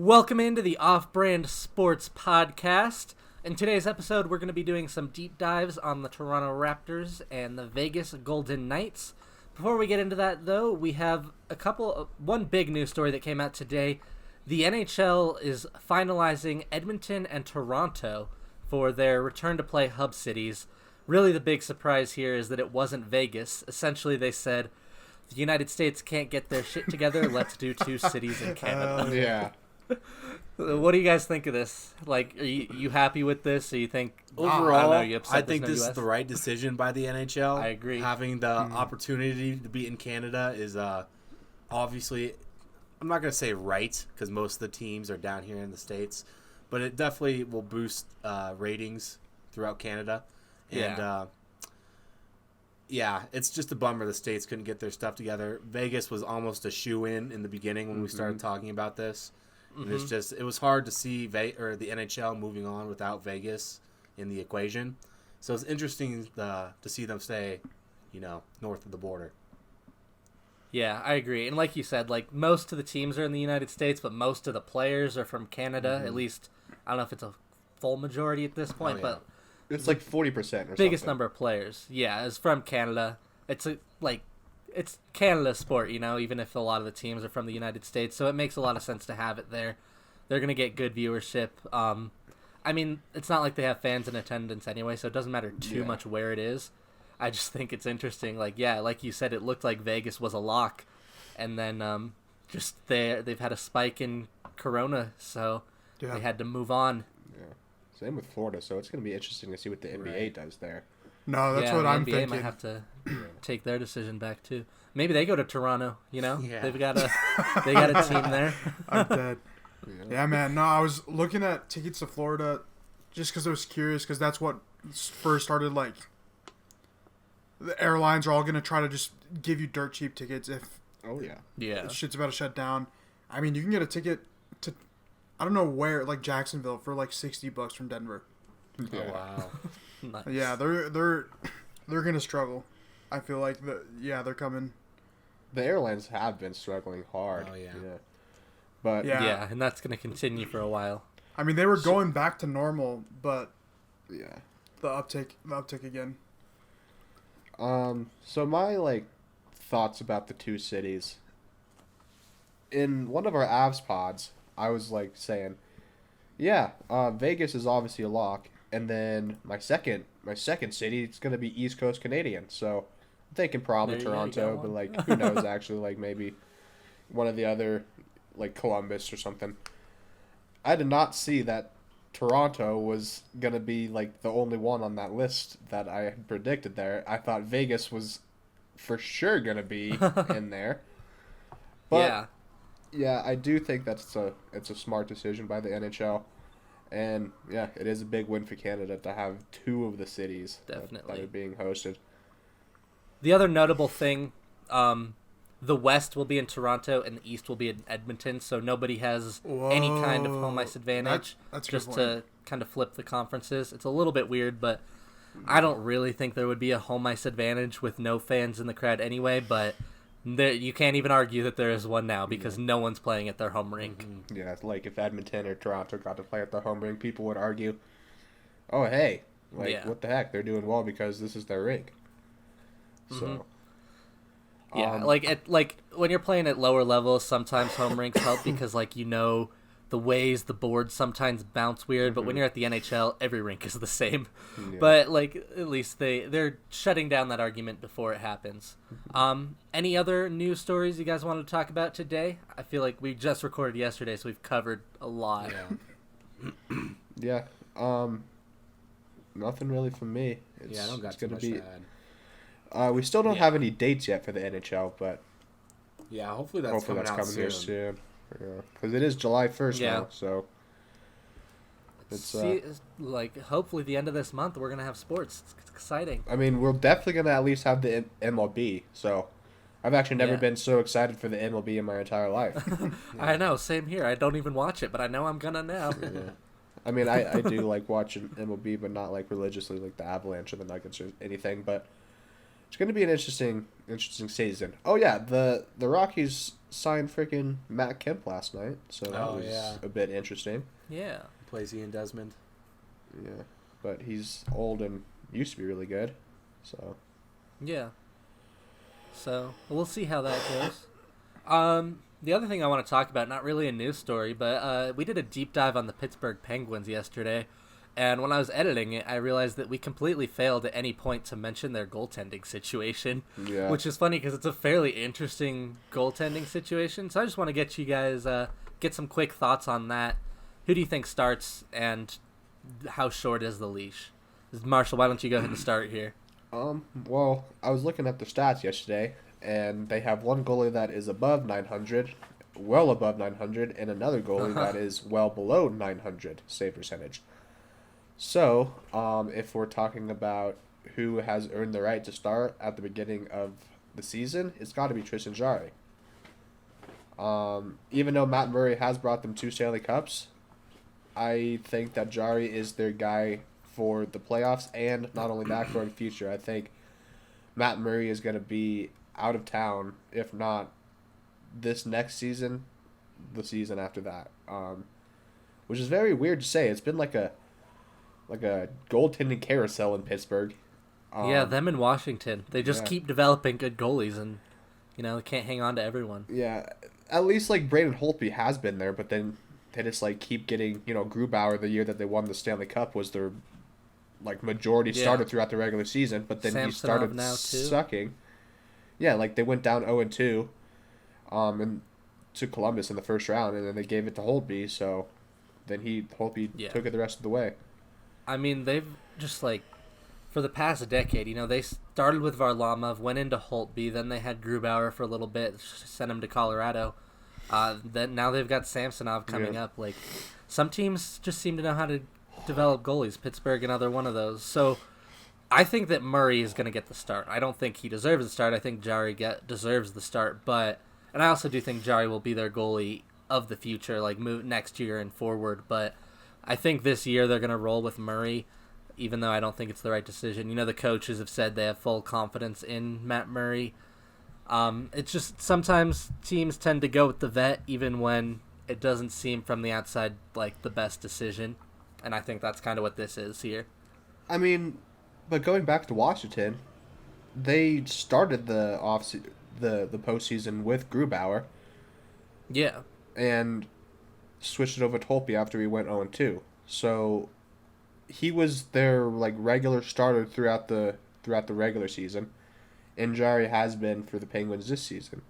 Welcome into the Off-Brand Sports Podcast. In today's episode, we're going to be doing some deep dives on the Toronto Raptors and the Vegas Golden Knights. Before we get into that, though, we have one big news story that came out today. The NHL is finalizing Edmonton and Toronto for their return-to-play hub cities. Really, the big surprise here is that it wasn't Vegas. Essentially, they said, the United States can't get their shit together, let's do two cities in Canada. Yeah. What do you guys think of this? Like, are you happy with this? Or you think Overall, I think this is the right decision by the NHL. I agree. Having the opportunity to be in Canada is obviously, I'm not going to say right, because most of the teams are down here in the States, but it definitely will boost ratings throughout Canada. And it's just a bummer the States couldn't get their stuff together. Vegas was almost a shoo-in in the beginning when we started talking about this. And it was hard to see the NHL moving on without Vegas in the equation. So it's interesting to see them stay, north of the border. Yeah, I agree. And like you said, like most of the teams are in the United States, but most of the players are from Canada. At least, I don't know if it's a full majority at this point, but it's like 40% or something. Biggest number of players, is from Canada. It's Canada's sport, even if a lot of the teams are from the United States, so it makes a lot of sense to have it there. They're going to get good viewership. I mean, it's not like they have fans in attendance anyway, so it doesn't matter too much where it is. I just think it's interesting. Like you said, it looked like Vegas was a lock, and then they've had a spike in Corona, so they had to move on. Yeah, same with Florida, so it's going to be interesting to see what the NBA does there. No, that's what I'm NBA thinking. Might have to take their decision back too. Maybe they go to Toronto. Yeah. They've got a team there. I'm dead. Yeah, man. No, I was looking at tickets to Florida just because I was curious, because that's what first started. Like, the airlines are all gonna try to just give you dirt cheap tickets if shit's about to shut down. I mean, you can get a ticket to I don't know where, like Jacksonville, for like $60 from Denver. Yeah. Oh, wow. Nice. Yeah, they're gonna struggle. I feel like they're coming. The airlines have been struggling hard. Oh, yeah. But Yeah, and that's gonna continue for a while. I mean, they were going back to normal, but the uptick again. So my thoughts about the two cities. In one of our Avs pods, I was saying, Vegas is obviously a lock. And then my second city, it's gonna be East Coast Canadian. So I'm thinking probably Toronto, but who knows? Actually, maybe one of the other, Columbus or something. I did not see that Toronto was gonna be the only one on that list that I had predicted there. I thought Vegas was for sure gonna be in there. But I do think it's a smart decision by the NHL. And, it is a big win for Canada to have two of the cities that are being hosted. The other notable thing, the West will be in Toronto and the East will be in Edmonton, so nobody has any kind of home ice advantage. That's just to kind of flip the conferences. It's a little bit weird, but I don't really think there would be a home ice advantage with no fans in the crowd anyway, but you can't even argue that there is one now because no one's playing at their home rink. Yeah, it's like if Edmonton or Toronto got to play at their home rink, people would argue, oh, hey, what the heck? They're doing well because this is their rink. So, when you're playing at lower levels, sometimes home rinks help because, the ways the boards sometimes bounce weird, but when you're at the NHL, every rink is the same. Yeah. But, at least they're shutting down that argument before it happens. Any other news stories you guys wanted to talk about today? I feel like we just recorded yesterday, so we've covered a lot. Nothing really from me. I don't got too much to add. We still don't have any dates yet for the NHL, but hopefully that's coming here soon. Because it is July 1st now, so it's hopefully the end of this month we're gonna have sports. It's exciting. I mean, we're definitely gonna at least have the MLB. So I've actually never been so excited for the MLB in my entire life. I know, same here. I don't even watch it, but I know I'm gonna now. I mean, I do watching MLB, but not religiously, like the Avalanche or the Nuggets or anything. But It's going to be an interesting season. Oh yeah, the Rockies signed freaking Matt Kemp last night, so that was a bit interesting. Yeah. Plays Ian Desmond. Yeah, but he's old and used to be really good, so. Yeah. So we'll see how that goes. The other thing I want to talk about, not really a news story, but we did a deep dive on the Pittsburgh Penguins yesterday, and when I was editing it, I realized that we completely failed at any point to mention their goaltending situation, which is funny because it's a fairly interesting goaltending situation. So I just want to get you guys get some quick thoughts on that. Who do you think starts, and how short is the leash? Marshall, why don't you go ahead and start here? Well, I was looking at the stats yesterday, and they have one goalie that is above 900, well above 900, and another goalie that is well below 900 save percentage. So, if we're talking about who has earned the right to start at the beginning of the season, it's got to be Tristan Jarry. Even though Matt Murray has brought them 2 Stanley Cups, I think that Jarry is their guy for the playoffs, and not only that, for the future. I think Matt Murray is going to be out of town, if not this next season, the season after that, which is very weird to say. It's been like a goaltending carousel in Pittsburgh. Yeah, them in Washington. They just keep developing good goalies, and they can't hang on to everyone. Yeah, at least like Braden Holtby has been there, but then they just like keep getting, Grubauer, the year that they won the Stanley Cup, was their like majority starter throughout the regular season, but then Samsonov he started now too. sucking. Yeah, like they went down 0-2 and to Columbus in the first round, and then they gave it to Holtby, so then Holtby took it the rest of the way. I mean, they've just for the past decade, they started with Varlamov, went into Holtby, then they had Grubauer for a little bit, sent him to Colorado. Then now they've got Samsonov coming up. Like, some teams just seem to know how to develop goalies. Pittsburgh, another one of those. So I think that Murray is going to get the start. I don't think he deserves the start. I think Jarry deserves the start, and I also do think Jarry will be their goalie of the future, like move next year and forward. But I think this year they're going to roll with Murray, even though I don't think it's the right decision. The coaches have said they have full confidence in Matt Murray. It's just sometimes teams tend to go with the vet even when it doesn't seem from the outside like the best decision, and I think that's kind of what this is here. I mean, but going back to Washington, they started the postseason with Grubauer. Yeah. And switched it over to Holtby after he went 0-2. So he was their regular starter throughout the regular season, and Jarry has been for the Penguins this season.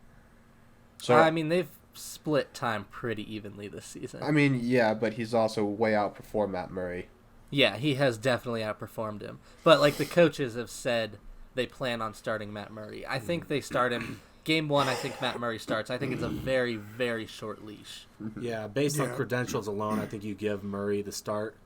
So I mean, they've split time pretty evenly this season. I mean, yeah, but he's also way outperformed Matt Murray. Yeah, he has definitely outperformed him. But the coaches have said they plan on starting Matt Murray. I think they start him game 1. I think Matt Murray starts. I think it's a very, very short leash. Yeah, based on credentials alone, I think you give Murray the start.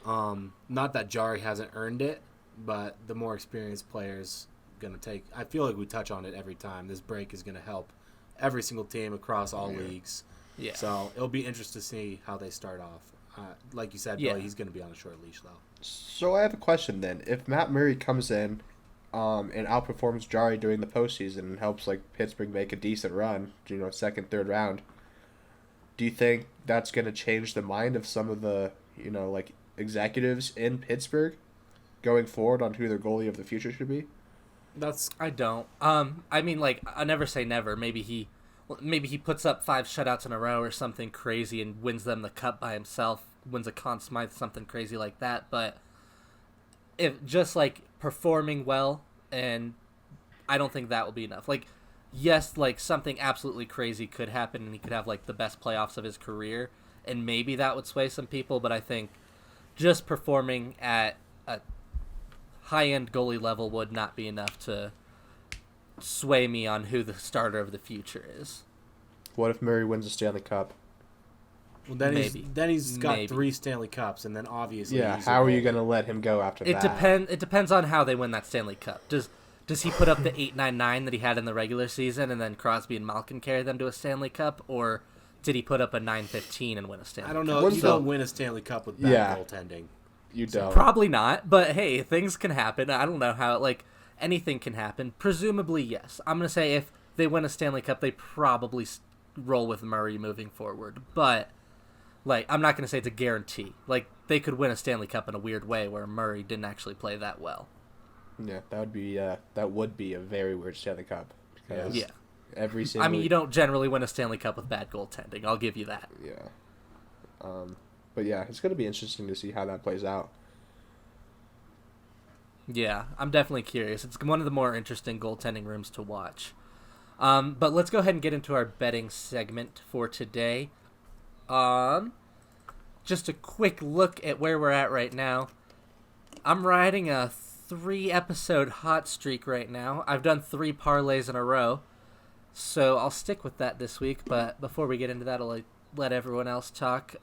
Not that Jarry hasn't earned it, but the more experienced players going to take. I feel like we touch on it every time. This break is going to help every single team across all leagues. Yeah. So it'll be interesting to see how they start off. Like you said, Billy, he's going to be on a short leash though. So I have a question then. If Matt Murray comes in and outperforms Jarry during the postseason and helps Pittsburgh make a decent run, second, third round, do you think that's going to change the mind of some of the executives in Pittsburgh going forward on who their goalie of the future should be? I don't. I mean, I never say never. Maybe he puts up 5 shutouts in a row or something crazy and wins them the cup by himself, wins a Conn Smythe, something crazy like that. But if just performing well, and I don't think that will be enough. Yes, something absolutely crazy could happen, and he could have the best playoffs of his career, and maybe that would sway some people. But I think just performing at a high-end goalie level would not be enough to sway me on who the starter of the future is. What if Murray wins the Stanley Cup? Well, then he's got 3 Stanley Cups, and then obviously how are you going to let him go after that? It depends on how they win that Stanley Cup. Does he put up the 8.99 that he had in the regular season, and then Crosby and Malkin carry them to a Stanley Cup, or did he put up a 9.15 and win a Stanley Cup? I don't know. You don't win a Stanley Cup with bad goaltending. You don't. Probably not, but hey, things can happen. I don't know how anything can happen. Presumably, yes. I'm going to say if they win a Stanley Cup, they probably roll with Murray moving forward. But, like, I'm not going to say it's a guarantee. Like, they could win a Stanley Cup in a weird way where Murray didn't actually play that well. Yeah, that would be a very weird Stanley Cup. Because Yeah. every single... I mean, you don't generally win a Stanley Cup with bad goaltending. I'll give you that. Yeah. But yeah, it's going to be interesting to see how that plays out. Yeah, I'm definitely curious. It's one of the more interesting goaltending rooms to watch. But let's go ahead and get into our betting segment for today. Just a quick look at where we're at right now. I'm riding a 3-episode hot streak right now. I've done 3 parlays in a row, so I'll stick with that this week. But before we get into that, I'll let everyone else talk.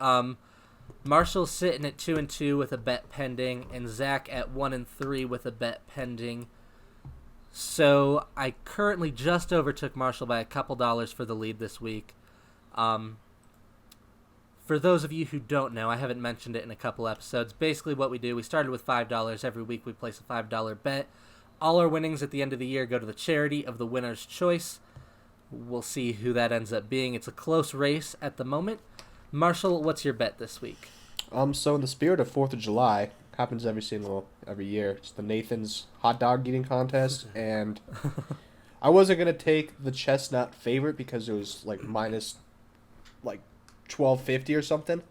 Marshall's sitting at 2-2 with a bet pending, and Zach at 1-3 with a bet pending. So I currently just overtook Marshall by a couple dollars for the lead this week. For those of you who don't know, I haven't mentioned it in a couple episodes. Basically what we do, we started with $5. Every week we place a $5 bet. All our winnings at the end of the year go to the charity of the winner's choice. We'll see who that ends up being. It's a close race at the moment. Marshall, what's your bet this week? So in the spirit of 4th of July, happens every year. It's the Nathan's hot dog eating contest, and I wasn't gonna take the Chestnut favorite because it was like minus like $12.50 or something.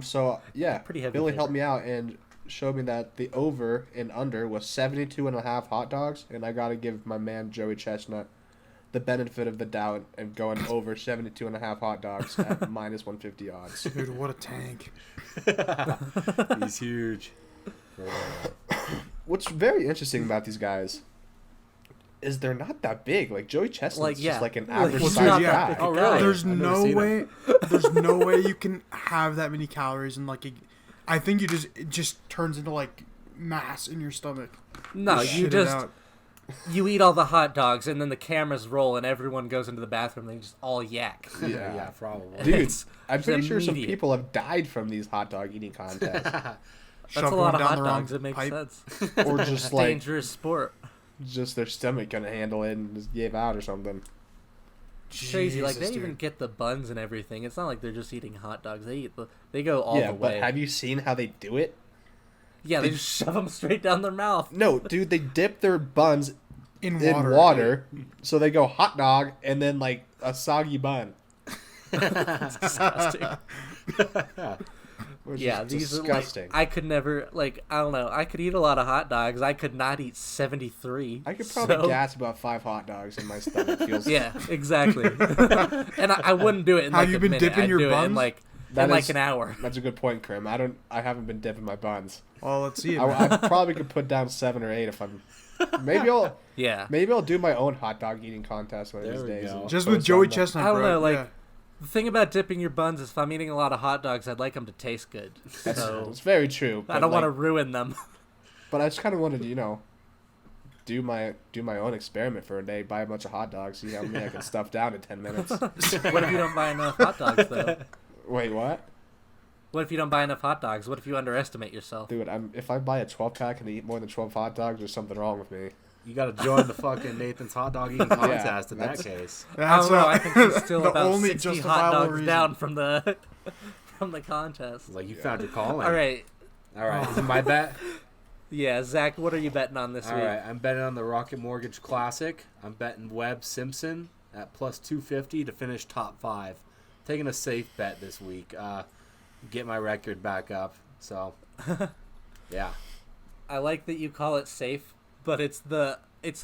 So yeah, Pretty heavy Billy favorite. helped me out and showed me that the over and under was 72.5 hot dogs, and I gotta give my man Joey Chestnut the benefit of the doubt and going over 72.5 hot dogs at minus 150 odds. Dude, what a tank. He's huge. What's very interesting about these guys is they're not that big. Like Joey Chestnut's just like an average Well, size dude, yeah. guy. Oh, really? There's I've never no seen way. There's no way you can have that many calories in like a. I think it just turns into like mass in your stomach. No, Shit you it just out. you eat all the hot dogs and then the cameras roll and everyone goes into the bathroom and they just all yak. Yeah, probably. Dude, It's I'm pretty sure some immediate. people have died from these hot dog eating contests. That's a Shove lot one of down hot the wrong dogs. It makes pipe. sense. Or just like Dangerous sport. just their stomach couldn't handle it and just gave out or something. Crazy. Like Jesus, they even dude. get the buns and everything. It's not like they're just eating hot dogs. They go all yeah, the but way. have you seen how they do it? Yeah, they just shove them straight down their mouth. No, dude, they dip their buns in in water, so they go hot dog and then like a soggy bun. It's disgusting. Which Yeah, is these are disgusting. like I could never like I don't know. I could eat a lot of hot dogs. I could not eat 73. I could probably so- gas about 5 hot dogs in my stomach. Feels Yeah, exactly. And I wouldn't do it in Have like you a been minute. dipping I'd your do it in buns? like That like is- an hour. That's a good point, Karim. I haven't been dipping my buns. Well, let's see it. I man. probably could put down 7 or 8 if I'm. Maybe Yeah. I'll do my own hot dog eating contest one of There these we days. go. and Just post with Joey on the- Chestnut, I don't bro. know, like yeah. the thing about dipping your buns is if I'm eating a lot of hot dogs, I'd like them to taste good. So It's very true. I don't want to ruin them. But I just kind of wanted to, do my own experiment for a day. Buy a bunch of hot dogs, see how many I can stuff down in 10 minutes. What if you don't buy enough hot dogs though? Wait, what? What if you don't buy enough hot dogs? What if you underestimate yourself? Dude, if I buy a 12-pack and eat more than 12 hot dogs, there's something wrong with me. You got to join the fucking Nathan's hot dog eating contest in that case. I That's don't know. I think he's still the about only 60 hot justifiable dogs reason. down from the contest. It's like you found your calling. All right. All right. Is it my bet? Yeah, Zach, what are you betting on this All week? right. I'm betting on the Rocket Mortgage Classic. I'm betting Webb Simpson at plus 250 to finish top 5. Taking a safe bet this week. Get my record back up. So, yeah. I like that you call it safe, but it's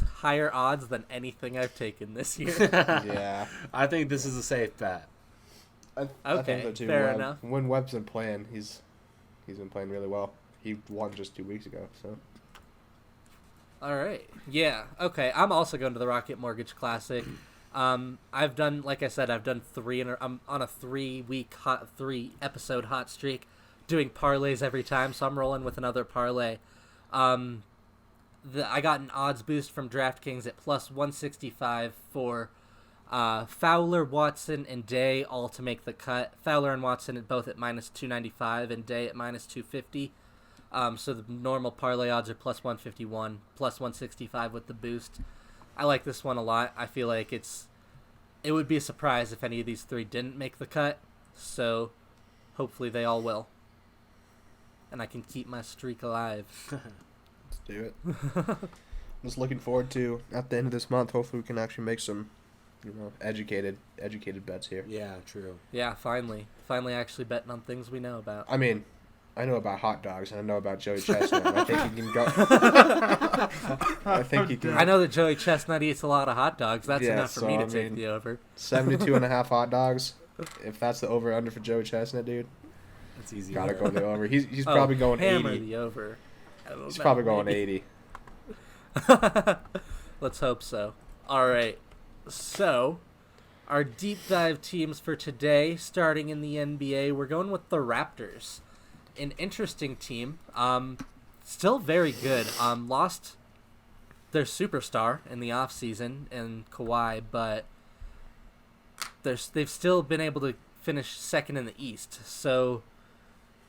higher odds than anything I've taken this year. Yeah. I think this is a safe bet. I Okay, think so too. fair enough. When Webb's been playing, he's been playing really well. He won just 2 weeks ago, so. All right. Yeah. Okay. I'm also going to the Rocket Mortgage Classic. I've done, like I said, I've done 3 I'm on a 3-episode hot streak, doing parlays every time. So I'm rolling with another parlay. I got an odds boost from DraftKings at plus 165 for Fowler, Watson, and Day all to make the cut. Fowler and Watson both at minus 295 and Day at minus 250. So the normal parlay odds are plus 151, plus 165 with the boost. I like this one a lot. I feel like it would be a surprise if any of these three didn't make the cut. So hopefully they all will. And I can keep my streak alive. Let's do it. I'm just looking forward to, at the end of this month, hopefully we can actually make some, educated bets here. Yeah, true. Yeah, finally actually betting on things we know about. I mean, I know about hot dogs and I know about Joey Chestnut. I think he can go. I think he can. I know that Joey Chestnut eats a lot of hot dogs. That's enough for me to take the over. 72.5 hot dogs. If that's the over under for Joey Chestnut, dude, That's easy. gotta go the over. He's probably going hammer 80. the over. He's probably going 80. Let's hope so. All right. So, our deep dive teams for today, starting in the NBA, we're going with the Raptors. An interesting team. Still very good. Lost their superstar in the offseason in Kawhi, but they've still been able to finish second in the East. So,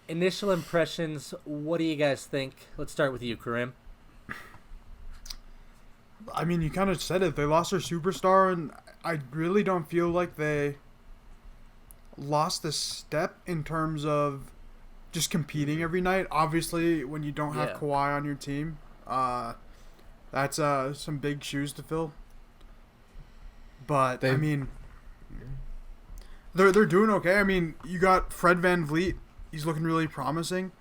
initial impressions, what do you guys think? Let's start with you, Karim. I mean, you kind of said it. They lost their superstar, and I really don't feel like they lost a step in terms of just competing every night. Obviously, when you don't have Kawhi on your team, that's some big shoes to fill. But I mean, they're doing okay. I mean, you got Fred VanVleet. He's looking really promising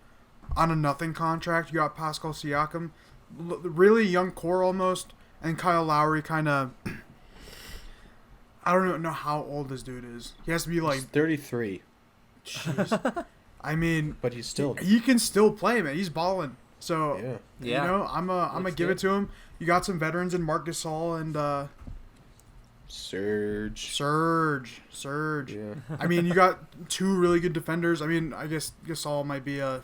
on a nothing contract. You got Pascal Siakam, really young core almost, and Kyle Lowry kind of. I don't know how old this dude is. He has to be like He's 33. Jeez. I mean, but he's still. He can still play, man. He's balling. So yeah. I'm gonna give it to him. You got some veterans in Marc Gasol and Surge. Yeah. I mean, you got two really good defenders. I mean, I guess Gasol might be a.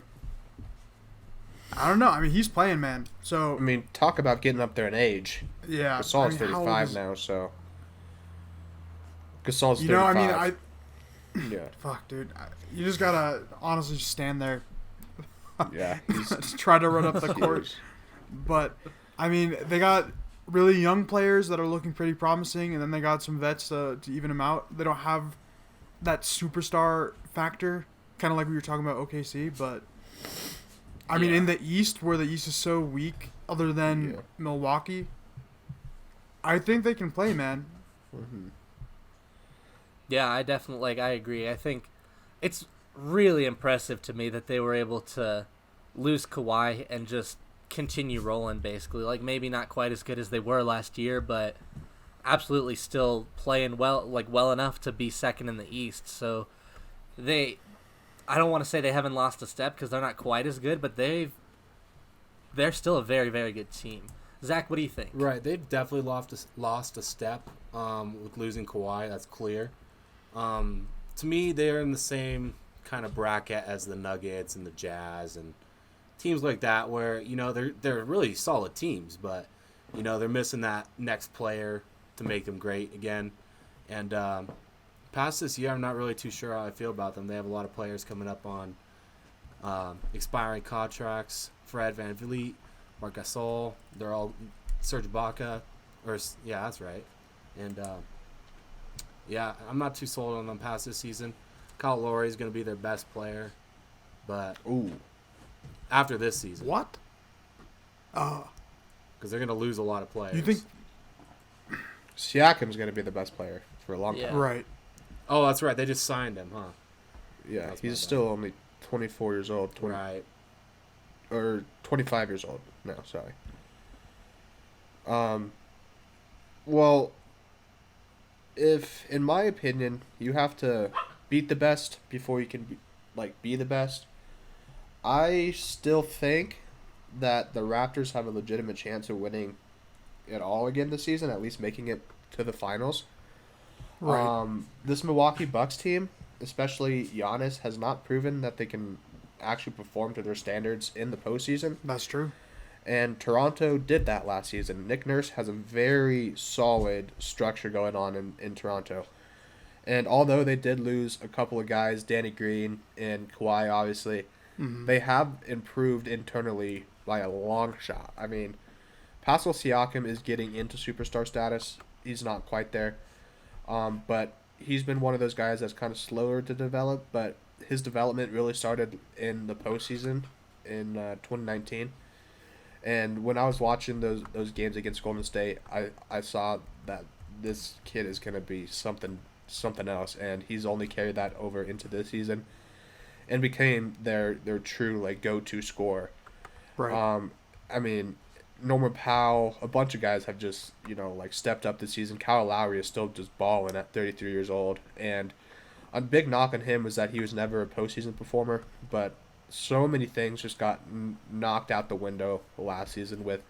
I don't know. I mean, he's playing, man. So I mean, talk about getting up there in age. Yeah. Gasol's 35 now, so. Gasol's 35. I mean, yeah. Fuck, dude. You just gotta honestly just stand there. Yeah. Just try to run up the court. But, I mean, they got really young players that are looking pretty promising, and then they got some vets to even them out. They don't have that superstar factor, kind of like we were talking about OKC, but I mean, in the East, where the East is so weak, other than Milwaukee, I think they can play, man. Mm-hmm. Yeah, I definitely, I agree. I think it's really impressive to me that they were able to lose Kawhi and just continue rolling, basically. Like, maybe not quite as good as they were last year, but absolutely still playing well enough to be second in the East. So I don't want to say they haven't lost a step because they're not quite as good, but they're still a very, very good team. Zach, what do you think? Right, they've definitely lost a step with losing Kawhi. That's clear. To me, they're in the same kind of bracket as the Nuggets and the Jazz and teams like that, where they're really solid teams, but they're missing that next player to make them great again. And past this year, I'm not really too sure how I feel about them. They have a lot of players coming up on expiring contracts. Fred VanVleet, Marc Gasol, they're all Serge Ibaka, that's right. And I'm not too sold on them past this season. Kyle Lowry is going to be their best player, but after this season, What? because they're going to lose a lot of players. You think? Siakam's going to be the best player for a long time. Right. Oh, that's right. They just signed him, huh? Yeah, That's my he's bad. still only 24 years old. Right. Or 25 years old. No, sorry. Well, if, in my opinion, you have to beat the best before you can be the best, I still think that the Raptors have a legitimate chance of winning it all again this season, at least making it to the finals. Right. This Milwaukee Bucks team, especially Giannis, has not proven that they can actually perform to their standards in the postseason. That's true. And Toronto did that last season. Nick Nurse has a very solid structure going on in Toronto. And although they did lose a couple of guys, Danny Green and Kawhi, obviously, they have improved internally by a long shot. I mean, Pascal Siakam is getting into superstar status. He's not quite there. But he's been one of those guys that's kind of slower to develop, but his development really started in the postseason in 2019. And when I was watching those games against Golden State, I saw that this kid is going to be something else, and he's only carried that over into this season and became their true like go-to scorer. Right. I mean, Norman Powell, a bunch of guys have just, like stepped up this season. Kyle Lowry is still just balling at 33 years old. And a big knock on him was that he was never a postseason performer. But so many things just got knocked out the window last season with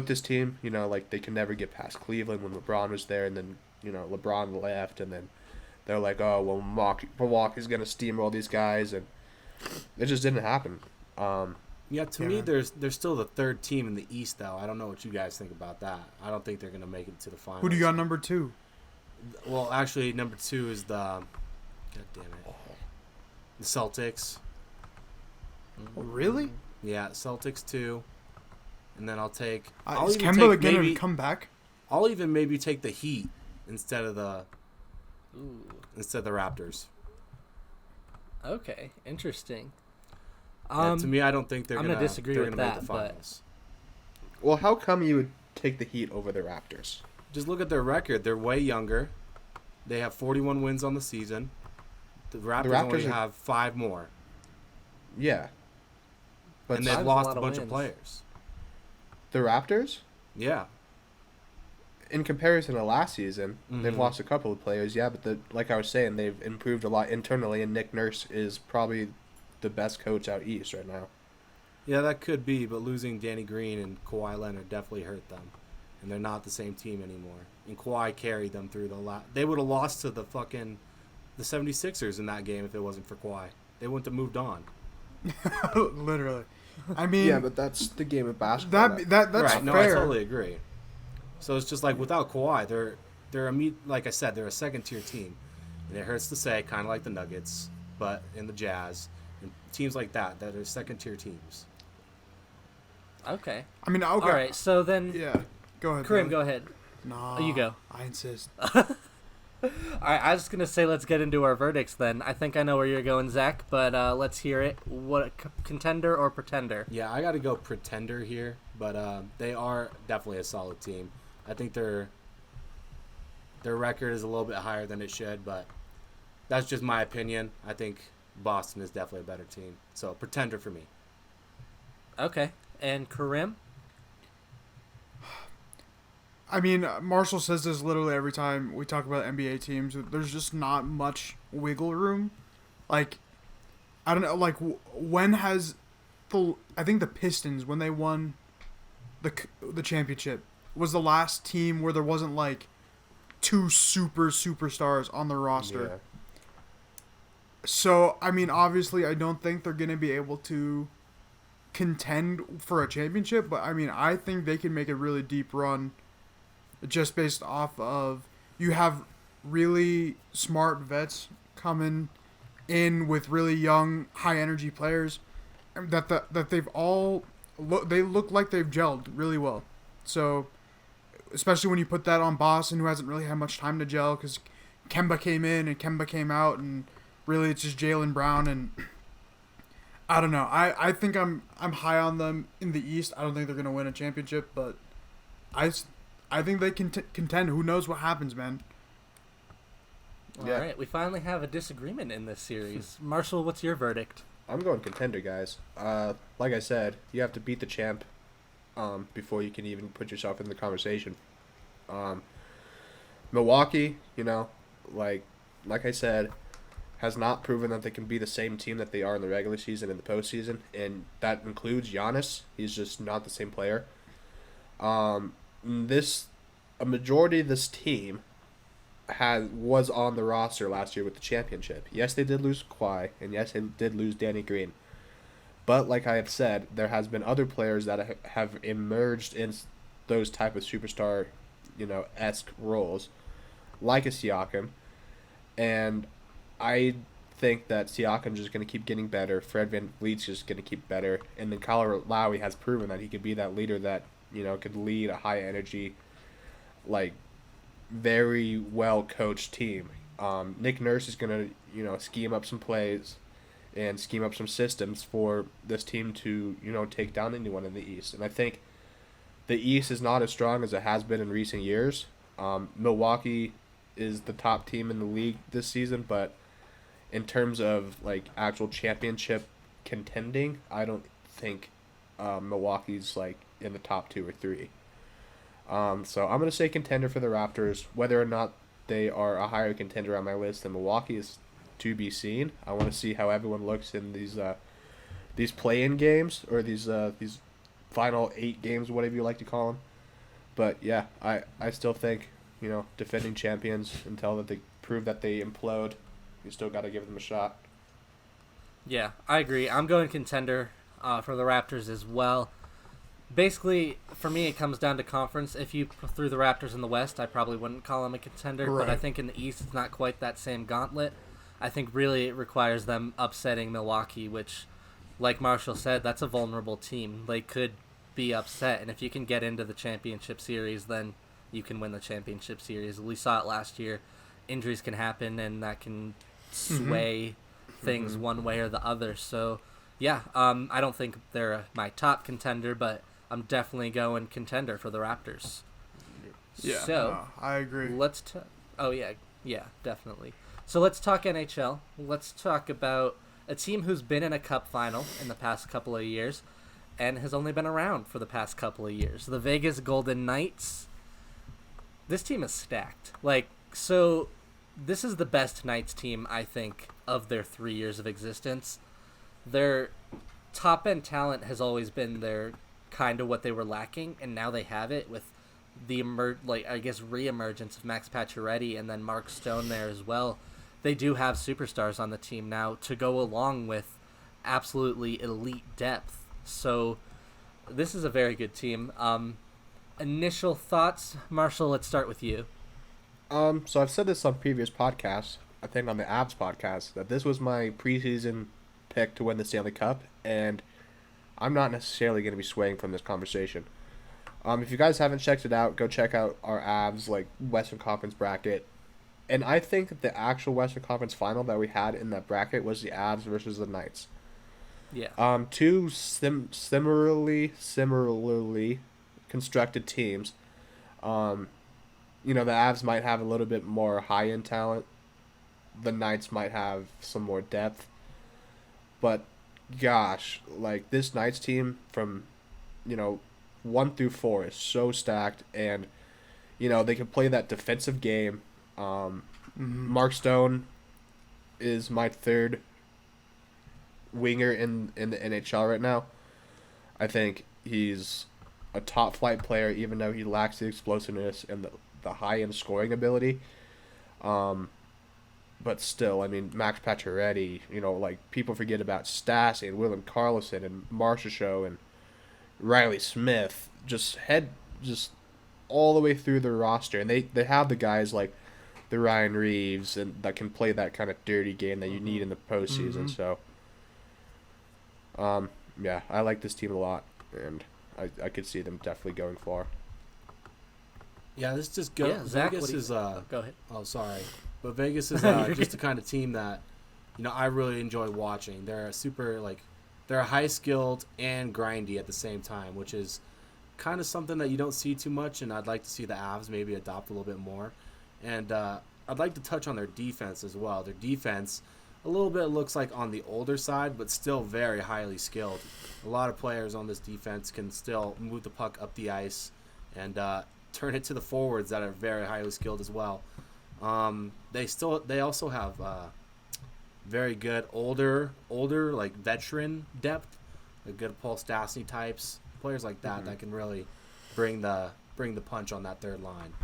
this team. Like they could never get past Cleveland when LeBron was there. And then, LeBron left. And then they're like, oh, well, Milwaukee's going to steamroll these guys. And it just didn't happen. Yeah, to me, there's still the third team in the East, though. I don't know what you guys think about that. I don't think they're going to make it to the finals. Who do you got number 2? Well, actually, number 2 is God damn it. The Celtics. Oh, really? Yeah, Celtics 2. And then I'll take... Is Kemba again going to come back? I'll even maybe take the Heat instead of the Raptors. Okay, interesting. Yeah, to me, I don't think they're going to disagree with that, make the finals. Well, how come you would take the Heat over the Raptors? Just look at their record. They're way younger. They have 41 wins on the season. The Raptors only have 5 more. Yeah. But and they've lost a bunch of players. The Raptors? Yeah. In comparison to last season, they've lost a couple of players, yeah, but like I was saying, they've improved a lot internally, and Nick Nurse is probably the best coach out east right now. Yeah, that could be, but losing Danny Green and Kawhi Leonard definitely hurt them. And they're not the same team anymore. And Kawhi carried them through they would have lost to the 76ers in that game if it wasn't for Kawhi. They wouldn't have moved on. Literally. I mean... Yeah, but that's the game of basketball. That's right. fair. No, I totally agree. So it's just like without Kawhi, like I said, they're a second-tier team. And it hurts to say, kind of like the Nuggets, but in the Jazz... Teams like that are second-tier temes. Okay. I mean, okay. All right, so then... Yeah. Go ahead. Karim, go ahead. No. You go. I insist. All right, I was going to say let's get into our verdicts then. I think I know where you're going, Zach, but let's hear it. What, contender or pretender? Yeah, I got to go pretender here, but they are definitely a solid team. I think their record is a little bit higher than it should, but that's just my opinion. I think Boston is definitely a better team. So, pretender for me. Okay. And Karim? I mean, Marshall says this literally every time we talk about NBA teams. There's just not much wiggle room. Like, I don't know, like, when has I think the Pistons, when they won the championship, was the last team where there wasn't, like, 2 superstars on the roster. Yeah. So, I mean, obviously, I don't think they're going to be able to contend for a championship, but, I mean, I think they can make a really deep run just based off of you have really smart vets coming in with really young, high-energy players that they've all they look like they've gelled really well. So, especially when you put that on Boston, who hasn't really had much time to gel because Kemba came in and Kemba came out, and really it's just Jaylen Brown, and I don't know. I think I'm high on them in the East. I don't think they're going to win a championship, but I think they can contend. Who knows what happens, man? All right, we finally have a disagreement in this series. Marshall, what's your verdict? I'm going contender, guys. Like I said, you have to beat the champ before you can even put yourself in the conversation. Milwaukee, like I said, has not proven that they can be the same team that they are in the regular season and the postseason, and that includes Giannis. He's just not the same player. A majority of this team was on the roster last year with the championship. Yes, they did lose Kawhi, and yes, they did lose Danny Green. But like I have said, there has been other players that have emerged in those type of superstar, esque roles, like a Siakam, and I think that Siakam's just going to keep getting better. Fred VanVleet's just going to keep better. And then Kyle Lowry has proven that he could be that leader that, could lead a high energy, like, very well coached team. Nick Nurse is going to, scheme up some plays and scheme up some systems for this team to, take down anyone in the East. And I think the East is not as strong as it has been in recent years. Milwaukee is the top team in the league this season, but in terms of like actual championship contending, I don't think Milwaukee's like in the top 2 or 3. So I'm gonna say contender for the Raptors. Whether or not they are a higher contender on my list than Milwaukee is to be seen. I want to see how everyone looks in these play-in games or these final 8 games, whatever you like to call them. But yeah, I still think defending champions until that they prove that they implode. You still got to give them a shot. Yeah, I agree. I'm going contender for the Raptors as well. Basically, for me, it comes down to conference. If you threw the Raptors in the West, I probably wouldn't call them a contender. Right. But I think in the East, it's not quite that same gauntlet. I think really it requires them upsetting Milwaukee, which, like Marshall said, that's a vulnerable team. They could be upset. And if you can get into the championship series, then you can win the championship series. We saw it last year. Injuries can happen, and that can sway things one way or the other. So, yeah, I don't think they're my top contender, but I'm definitely going contender for the Raptors. Yeah, So, I agree. Yeah, definitely. So let's talk NHL. Let's talk about a team who's been in a cup final in the past couple of years and has only been around for the past couple of years. The Vegas Golden Knights. This team is stacked. So this is the best Knights team, I think, of their 3 years of existence. Their top-end talent has always been their kind of what they were lacking, and now they have it with the re-emergence of Max Pacioretty and then Mark Stone there as well. They do have superstars on the team now to go along with absolutely elite depth. So this is a very good team. Initial thoughts, Marshall, let's start with you. So I've said this on previous podcasts, I think on the Avs podcast, that this was my preseason pick to win the Stanley Cup, and I'm not necessarily going to be swaying from this conversation. If you guys haven't checked it out, go check out our Avs Western Conference bracket. And I think that the actual Western Conference final that we had in that bracket was the Avs versus the Knights. Yeah. Two similarly constructed teams. The Avs might have a little bit more high-end talent. The Knights might have some more depth. But, gosh, this Knights team from, 1 through 4 is so stacked. And, they can play that defensive game. Mark Stone is my third winger in the NHL right now. I think he's a top-flight player, even though he lacks the explosiveness and the high-end scoring ability. But still, Max Pacioretty, people forget about Stassi and Willem Karlsson and Marchessault and Riley Smith, just all the way through the roster. And they have the guys like the Ryan Reeves and that can play that kind of dirty game that you need in the postseason. So, yeah, I like this team a lot, and I could see them definitely going far. Yeah, this just go. Yeah, Zach, Vegas is go ahead. Oh, sorry, but Vegas is just the kind of team that I really enjoy watching. They're they're high skilled and grindy at the same time, which is kind of something that you don't see too much. And I'd like to see the Avs maybe adopt a little bit more. And I'd like to touch on their defense as well. Their defense a little bit looks like on the older side, but still very highly skilled. A lot of players on this defense can still move the puck up the ice and turn it to the forwards that are very highly skilled as well. They also have very good older veteran depth, like good Paul Stastny types, players like that that can really bring the punch on that third line.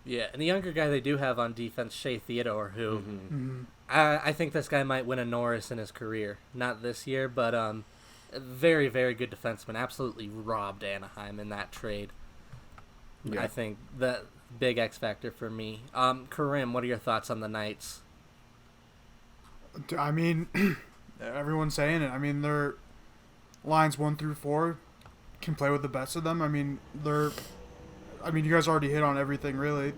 Yeah, and the younger guy they do have on defense, Shea Theodore, who I think this guy might win a Norris in his career. Not this year, but a very, very good defenseman. Absolutely robbed Anaheim in that trade. Yeah. I think that big X factor for me. Karim, what are your thoughts on the Knights? I mean, everyone's saying it. I mean, their lines 1 through 4 can play with the best of them. I mean, you guys already hit on everything, really.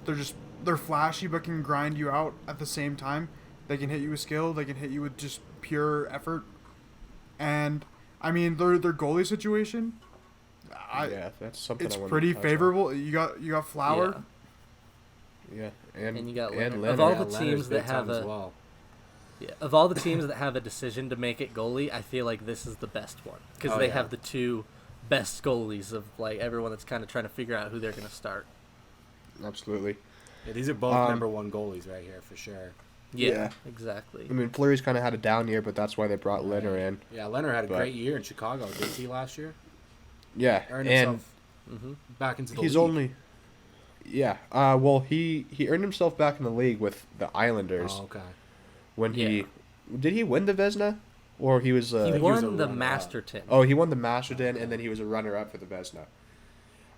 They're flashy, but can grind you out at the same time. They can hit you with skill. They can hit you with just pure effort. And, I mean, their goalie situation, that's something it's I wanted pretty to touch on. favorable. You got Flower. Yeah, And you got and Leonard. Of Leonard. all the Leonard's teams that big time have as well. of all the teams that have a decision to make it goalie, I feel like this is the best one because they have the two best goalies of like everyone that's kind of trying to figure out who they're going to start. Absolutely. Yeah, these are both number one goalies right here for sure. Yeah, exactly. I mean, Fleury's kind of had a down year, but that's why they brought Leonard in. Yeah, Leonard had a great year in Chicago, didn't he, last year? Yeah, Earned and himself back into the he's league. only. Yeah, well, he earned himself back in the league with the Islanders. Oh, okay. When did he win the Vezina, or he was? He was a won the runner-up. Masterton. Oh, he won the Masterton, and then he was a runner-up for the Vezina.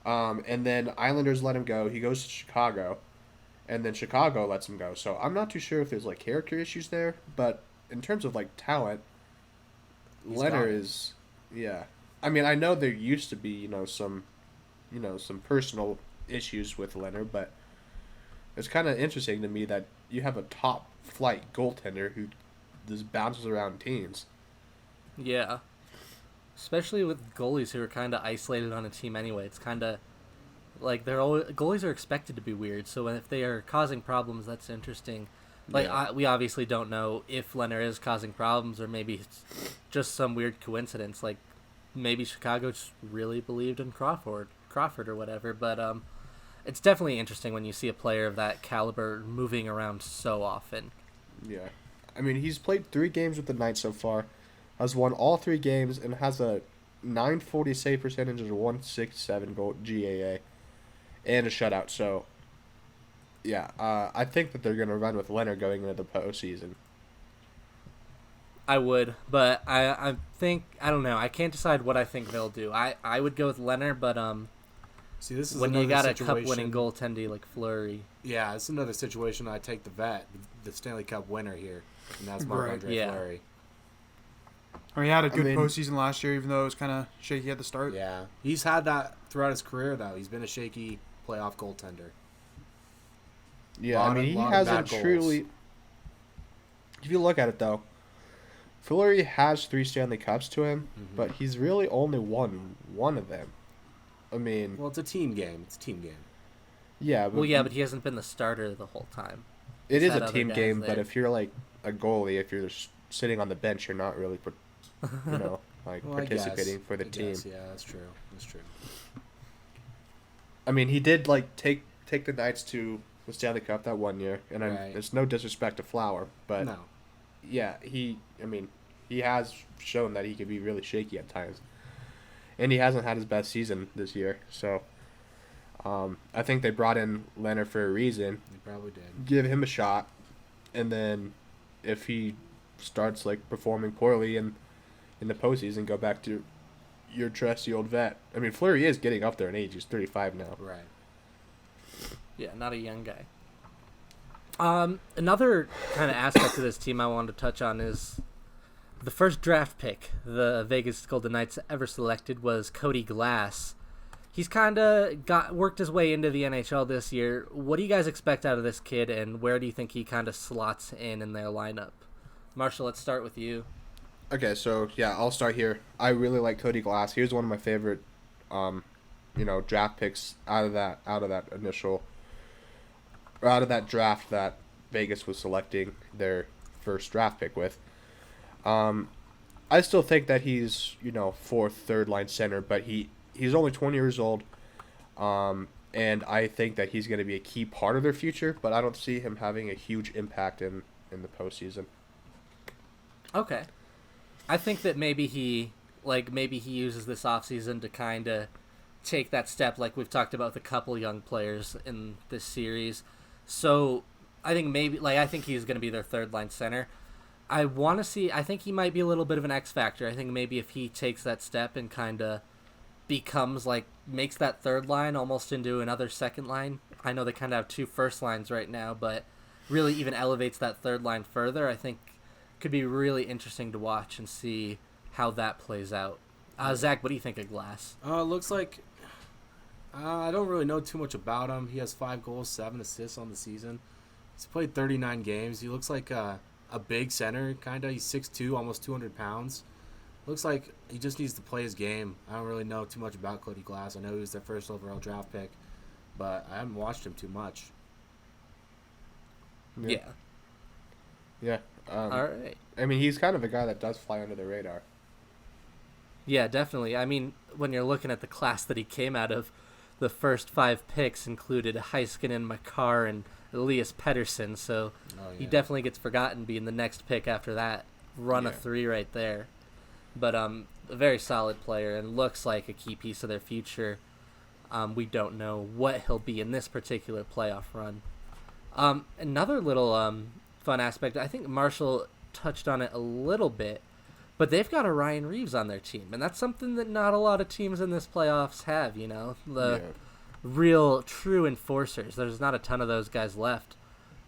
And then Islanders let him go. He goes to Chicago, and then Chicago lets him go. So I'm not too sure if there's like character issues there, but in terms of like talent, Leonard is, yeah. I mean, I know there used to be some personal issues with Leonard, but it's kind of interesting to me that you have a top flight goaltender who just bounces around teams. Yeah. Especially with goalies who are kind of isolated on a team anyway. It's kind of like goalies are expected to be weird. So if they are causing problems, that's interesting. Like we obviously don't know if Leonard is causing problems or maybe it's just some weird coincidence. Like maybe Chicago just really believed in Crawford or whatever. But it's definitely interesting when you see a player of that caliber moving around so often. Yeah. I mean, he's played 3 games with the Knights so far, has won all 3 games, and has a .940 save percentage and a .167 goal GAA, and a shutout. So, yeah, I think that they're going to run with Leonard going into the postseason. I would, but I think, I don't know. I can't decide what I think they'll do. I would go with Leonard, but See, this is when you got a situation. cup-winning goaltender like Fleury. Yeah, it's another situation. I take the vet, the Stanley Cup winner here, and that's Marc-Andre Yeah. Fleury. I mean, he had a good mean- postseason last year, even though it was kind of shaky at the start. Yeah, he's had that throughout his career, though. He's been a shaky playoff goaltender. Yeah, I mean, he hasn't truly... If you look at it, though, Fleury has 3 Stanley Cups to him, but he's really only won one of them. I mean... Well, it's a team game. It's a team game. Yeah, but Well, yeah, but he hasn't been the starter the whole time. it he's is had a other team guys game, there. but if you're, like, a goalie, if you're just sitting on the bench, you're not really, Well, I participating guess. for the I team. guess, yeah, that's true. That's true. I mean, he did, like, take the Knights to the Stanley Cup that one year, and Right. there's no disrespect to Flower, but... No. Yeah, he has shown that he can be really shaky at times. And he hasn't had his best season this year. So, I think they brought in Leonard for a reason. They probably did. Give him a shot. And then if he starts, like, performing poorly in the postseason, go back to your trusty old vet. I mean, Fleury is getting up there in age. He's 35 now. Right. Yeah, not a young guy. Another kind of aspect of this team I wanted to touch on is the first draft pick the Vegas Golden Knights ever selected was Cody Glass. He's kind of worked his way into the NHL this year. What do you guys expect out of this kid, and where do you think he kind of slots in their lineup? Marshall, let's start with you. Okay, so, yeah, I'll start here. I really like Cody Glass. He was one of my favorite, draft picks out of that draft that Vegas was selecting their first draft pick with. I still think that he's, fourth, third line center, but he's only 20 years old. And I think that he's going to be a key part of their future, but I don't see him having a huge impact in the postseason. Okay. I think that maybe he uses this offseason to kind of take that step like we've talked about with a couple young players in this series. So I think I think he's going to be their third line center. I think he might be a little bit of an X factor. I think maybe if he takes that step and kind of becomes makes that third line almost into another second line. I know they kind of have 2 first lines right now, but really even elevates that third line further. I think could be really interesting to watch and see how that plays out. Zach, what do you think of Glass? Looks like I don't really know too much about him. He has 5 goals, 7 assists on the season. He's played 39 games. He looks like a big center, kind of. He's 6'2", almost 200 pounds. Looks like he just needs to play his game. I don't really know too much about Cody Glass. I know he was their first overall draft pick, but I haven't watched him too much. Yeah. Yeah. All right. I mean, he's kind of a guy that does fly under the radar. Yeah, definitely. I mean, when you're looking at the class that he came out of, the first 5 picks included Heiskanen, Makar, and Elias Pettersson, so he definitely gets forgotten being the next pick after that run of 3 right there. But a very solid player and looks like a key piece of their future. We don't know what he'll be in this particular playoff run. Another little fun aspect, I think Marshall touched on it a little bit, but they've got a Ryan Reeves on their team, and that's something that not a lot of teams in this playoffs have, the real true enforcers. There's not a ton of those guys left.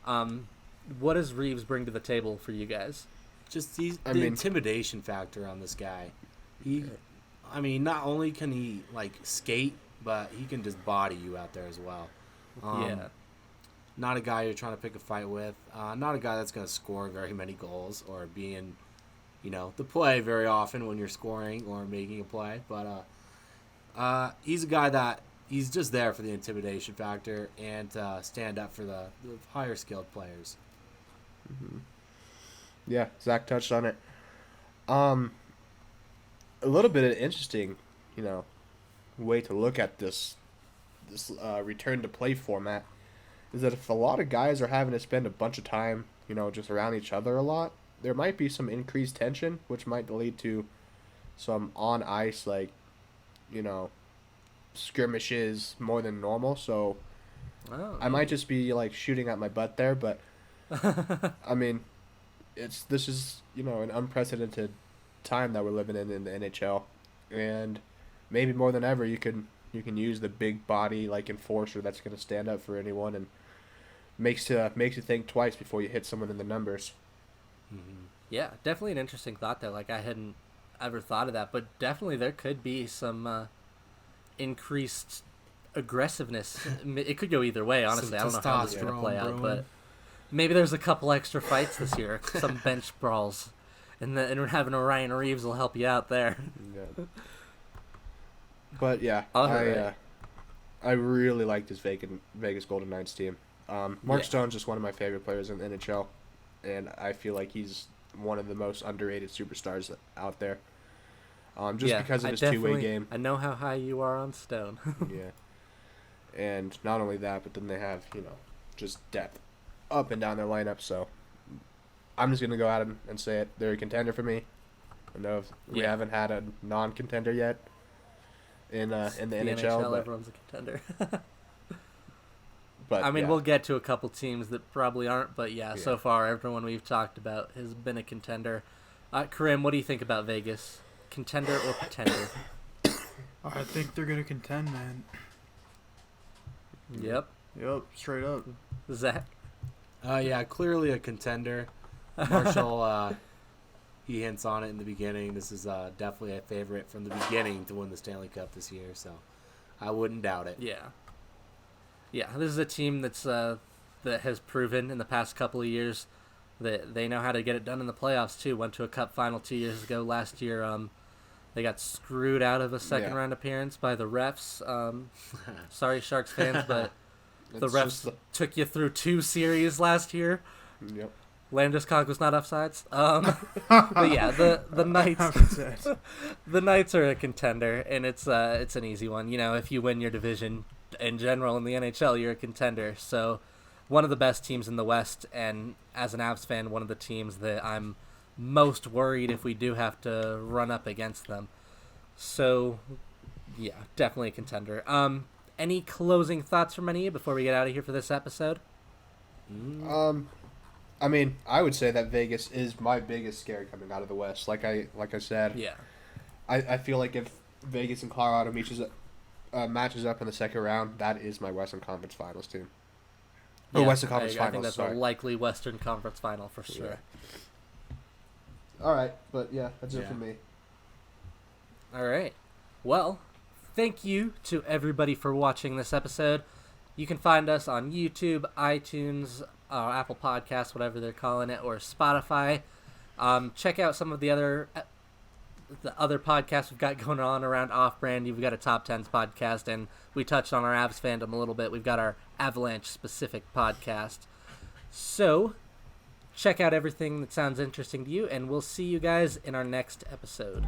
What does Reeves bring to the table for you guys? Just the intimidation factor on this guy. Not only can he skate, but he can just body you out there as well. Not a guy you're trying to pick a fight with. Not a guy that's going to score very many goals or be in, the play very often when you're scoring or making a play. But he's a guy that he's just there for the intimidation factor and stand up for the higher skilled players. Mm-hmm. Yeah, Zach touched on it. A little bit of interesting, way to look at this return to play format is that if a lot of guys are having to spend a bunch of time, just around each other a lot, there might be some increased tension, which might lead to some on ice, skirmishes more than normal. So I might just be shooting at my butt there, but I mean, this is an unprecedented time that we're living in the NHL, and maybe more than ever you can use the big body enforcer that's going to stand up for anyone and makes you think twice before you hit someone in the numbers. Mm-hmm. Yeah, definitely an interesting thought there. I hadn't ever thought of that, but definitely there could be some increased aggressiveness. It could go either way, honestly. I don't know how this is going to play out, but maybe there's a couple extra fights this year, some bench brawls, and having a Ryan Reeves will help you out there. Yeah. But yeah, right. I really like this Vegas Golden Knights team. Mark Stone's just one of my favorite players in the NHL, and I feel like he's one of the most underrated superstars out there. Because of his two-way game. I know how high you are on Stone. Yeah. And not only that, but then they have, just depth up and down their lineup, so I'm just going to go out and say it. They're a contender for me. I know we haven't had a non-contender yet in the NHL. But everyone's a contender. But we'll get to a couple teams that probably aren't, but so far everyone we've talked about has been a contender. Karim, what do you think about Vegas? Contender or pretender? I think they're going to contend, man. Yep, straight up. Zach? Clearly a contender. Marshall, he hints on it in the beginning. This is definitely a favorite from the beginning to win the Stanley Cup this year, so I wouldn't doubt it. Yeah, this is a team that has proven in the past couple of years that they know how to get it done in the playoffs, too. Went to a Cup final 2 years ago. Last year, they got screwed out of a second-round appearance by the refs. Sorry, Sharks fans, but the refs took you through 2 series last year. Yep. Landeskog was not offsides. But yeah, the Knights, the Knights are a contender, and it's an easy one. If you win your division in general in the NHL, you're a contender. So, one of the best teams in the West, and as an Avs fan, one of the teams that I'm most worried if we do have to run up against them. So, yeah, definitely a contender. Any closing thoughts from any of you before we get out of here for this episode? I would say that Vegas is my biggest scare coming out of the West. Like I said, yeah. I feel like if Vegas and Colorado matches up in the second round, that is my Western Conference Finals team. Or Western Conference Finals. I think that's a likely Western Conference Final for sure. All right, but yeah, that's it Yeah. for me. All right. Well, thank you to everybody for watching this episode. You can find us on YouTube, iTunes, Apple Podcasts, whatever they're calling it, or Spotify. Check out some of the other podcasts we've got going on around Off-Brand. You've got a Top 10s podcast, and we touched on our Avs fandom a little bit. We've got our Avalanche-specific podcast. So, check out everything that sounds interesting to you, and we'll see you guys in our next episode.